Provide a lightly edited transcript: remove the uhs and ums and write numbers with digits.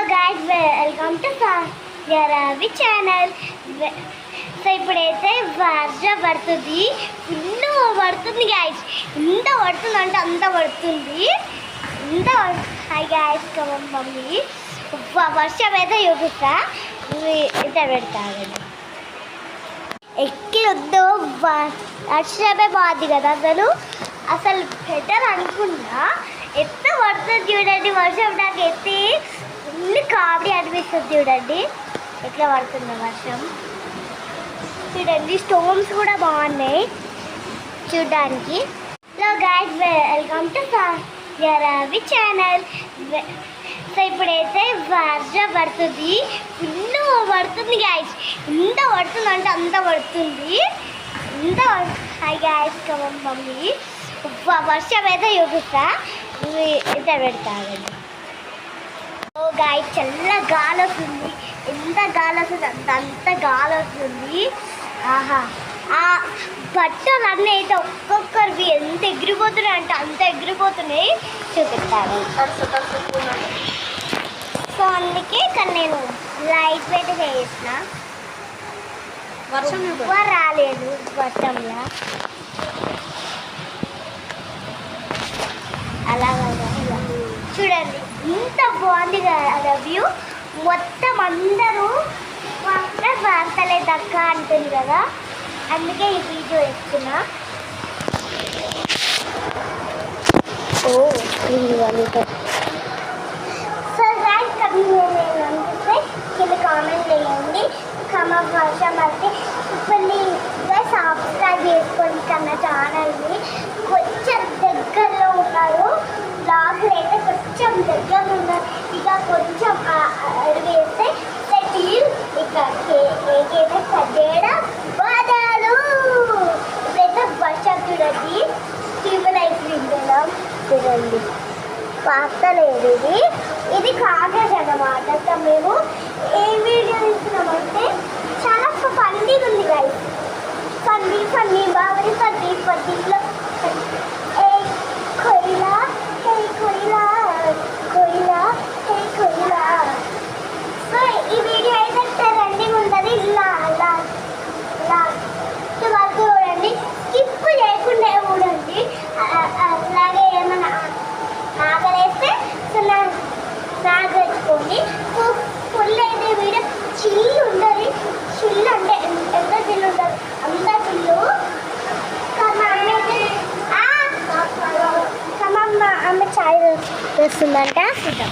guys, welcome to Ravi channel. So ఇప్పుడైతే వర్షం పడుతుంది, ఫుల్ పడుతుంది గైస్. ఎంత పడుతుంది అంటే అంత పడుతుంది. హాయ్ గైస్, మమ్మీ వర్షం అయితే చూపిస్తా, ఇంత పెడతాను. ఎక్కి వద్దు, వర్షమే బాగుంది కదా. అసలు బెటర్ అనుకున్నా. ఎంత పడుతుంది చూడండి వర్షం. నాకు ఎత్తి ఫుల్ కామెడీ అనిపిస్తుంది చూడండి ఎట్లా పడుతుంది వర్షం. చూడండి స్టోన్స్ కూడా బాగున్నాయి చూడడానికి. Hello guys, welcome to Ravi channel. So ఇప్పుడైతే వర్షం పడుతుంది, ఫుల్ పడుతుంది గైస్. ఎంత పడుతుంది అంటే అంత పడుతుంది. హాయ్ గైస్, మమ్మీ వర్షం అయితే చూపిస్తా, ఇంత పెడతాను. ఓ గైస్, చల్ల గాలి వస్తుంది. ఎంత గాలి వస్తుంది అంత గాలి వస్తుంది. ఆహా, ఆ బట్టలు అన్నీ అయితే ఒక్కొక్కరివి ఎంత ఎగిరిపోతున్నాయి అంటే అంత ఎగిరిపోతున్నాయి, చూపిస్తాను. సో అందుకే ఇక్కడ నేను లైట్ వెయిట్ చేసిన. వర్షం రాలేదు వర్షంలో, అలాగా చూడండి ఇంత బాగుంది కదా వ్యూ. మొత్తం అందరూ వార్తలేదు అక్క అంటుంది కదా, అందుకే ఈ వీడియో వేస్తున్నా. సో గైస్, అనిపిస్తే కింద కామెంట్ చేయండి. వర్షం పడితే ఇప్పుడు సబ్స్క్రైబ్ చేసుకోండి కన్నా ఛానల్ని. కొంచెం దగ్గరలో ఉన్నారు, బ్లాగ్లు అయితే కొంచెం దగ్గరలో ఉన్నారు. ఇక కొంచెం వేస్తే ఇక ఏకైతే కట్టేయడం బాధాలు. ఇప్పుడైతే వర్షం చూడండి, స్టీమర్ అయిపోయిందాం చూడండి. పాస్తలేదు ఇది కాగజ్ అన్నమాట. మేము ఏ వీడియో తీస్తున్నామంటే చాలా ఫన్నీగా ఉంది గైస్. ఫన్నీ బాగా ఫన్నీలో ఏ కొయిలా హే కొయిలా కొయిలా హే కొయిలా. సో ఈ వీడియో అయితే రన్నింగ్ ఉంటుంది. లాస్ట్ వరకు చూడండి, స్కిప్ చేయకుండా చూడండి. అలాగే ఏమైనా ఆకలేస్తే సాగెట్టుకోండి. ఫుల్ అయితే వీడియో చిల్లు ఉండదు. చిల్లు అంటే ఎంత చిల్లు ఉంటుంది అంత చిల్లు. అమ్మ ఛాయ్ వేస్తుందంట చూద్దాం.